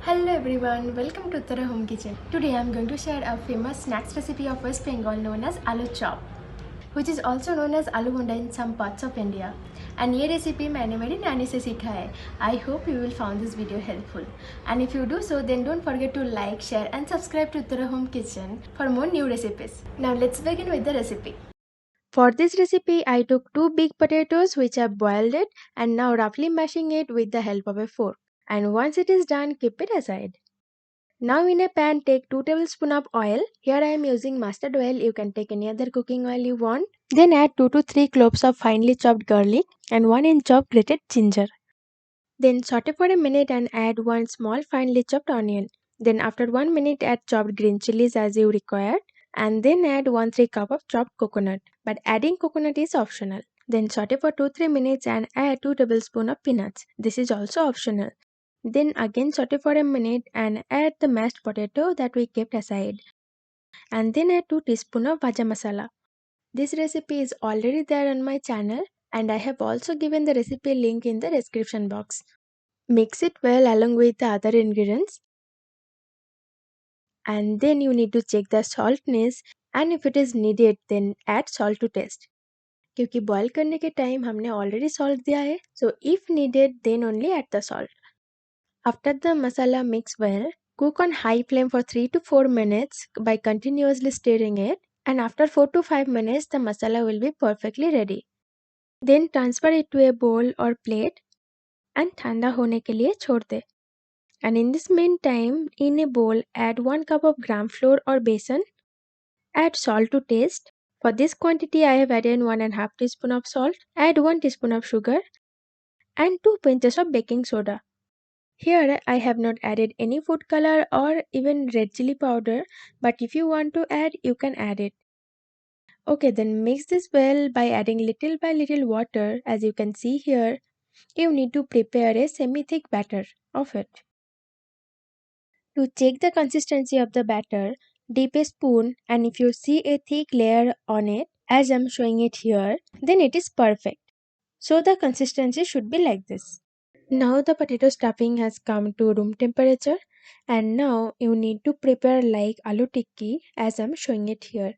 Hello everyone, welcome to Uttara Home Kitchen. Today I am going to share a famous snacks recipe of West Bengal known as aloo chop, which is also known as aloo bunda in some parts of India. And ये recipe मैंने मेरी नानी से सीखा है. I hope you will find this video helpful. And if you do so, then don't forget to like, share and subscribe to Uttara Home Kitchen for more new recipes. Now let's begin with the recipe. For this recipe, I took 2 big potatoes which I boiled it and now roughly mashing it with the help of a fork. And once it is done, keep it aside. Now in a pan, take 2 tablespoons of oil. Here I am using mustard oil. You can take any other cooking oil you want. Then add 2 to 3 cloves of finely chopped garlic and 1 inch of grated ginger. Then saute for a minute and add 1 small finely chopped onion. Then after 1 minute add chopped green chilies as you require. And then add 1/3 cup of chopped coconut. But adding coconut is optional. Then saute for 2-3 minutes and add 2 tablespoons of peanuts. This is also optional. Then again saute for a minute and add the mashed potato that we kept aside. And then add 2 teaspoons of bhaja masala. This recipe is already there on my channel and I have also given the recipe link in the description box. Mix it well along with the other ingredients. And then you need to check the saltness and if it is needed then add salt to taste. क्योंकि boil करने के time हमने already salt दिया है, so if needed then only add the salt. After the masala mix well, cook on high flame for 3 to 4 minutes by continuously stirring it, and after 4 to 5 minutes the masala will be perfectly ready. Then transfer it to a bowl or plate and ठंडा होने के लिए छोड़ दे. And in this meantime, in a bowl add 1 cup of gram flour or besan. Add salt to taste. For this quantity I have added 1.5 teaspoon of salt. Add 1 teaspoon of sugar and 2 pinches of baking soda. Here I have not added any food color or even red chili powder, but if you want to add, you can add it. Okay, then mix this well by adding little by little water. As you can see here, you need to prepare a semi-thick batter of it. To check the consistency of the batter, dip a spoon and if you see a thick layer on it, as I'm showing it here, then it is perfect. So the consistency should be like this. Now the potato stuffing has come to room temperature and now you need to prepare like aloo tikki as I'm showing it here.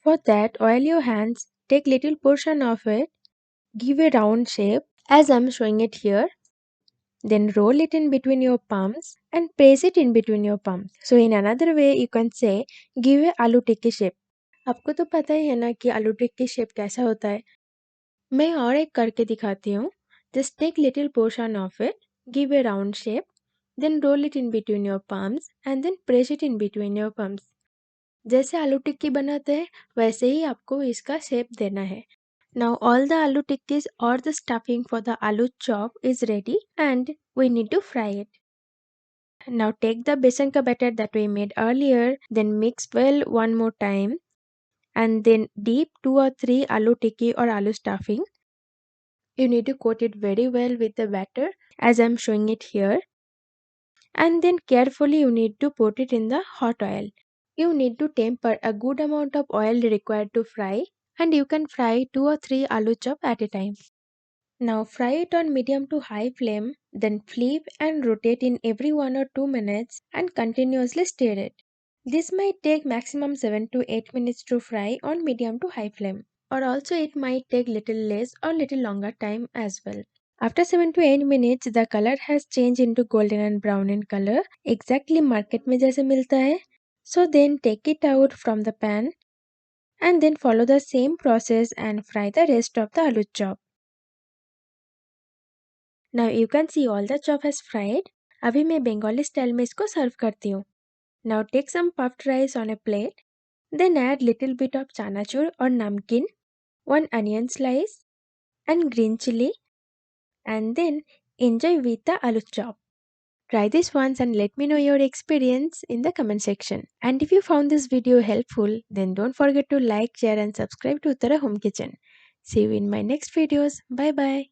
For that, oil your hands, take little portion of it, give a round shape as I'm showing it here. Then roll it in between your palms and press it in between your palms. So in another way you can say give a aloo tikki shape. आपको तो पता ही है ना कि आलू टिक्की shape कैसा होता है. मैं और एक करके दिखाती हूँ. Just take little portion of it, give a round shape, then roll it in between your palms and then press it in between your palms. जैसे आलू टिक्की बनाते हैं वैसे ही आपको इसका शेप देना है. Now all the aloo tikkis or the stuffing for the aloo chop is ready and we need to fry it. Now take the besan ka batter that we made earlier, then mix well one more time and then dip 2 or 3 aloo tikki or aloo stuffing. You need to coat it very well with the batter as I'm showing it here. And then carefully you need to put it in the hot oil. You need to temper a good amount of oil required to fry and you can fry 2 or 3 aloo chop at a time. Now fry it on medium to high flame, then flip and rotate in every 1 or 2 minutes and continuously stir it. This might take maximum 7 to 8 minutes to fry on medium to high flame, or also it might take little less or little longer time as well. After 7 to 8 minutes, the color has changed into golden and brown in color, exactly market में जैसे मिलता है. So then take it out from the pan and then follow the same process and fry the rest of the aloo chop. Now you can see all the chop has fried. अभी मैं Bengali style में इसको serve करती हूँ. Now take some puffed rice on a plate. Then add little bit of chanachur or namkeen, 1 onion slice and green chili and then enjoy with the aloo chop. Try this once and let me know your experience in the comment section. And if you found this video helpful, then don't forget to like, share and subscribe to Uttara Home Kitchen. See you in my next videos. Bye bye.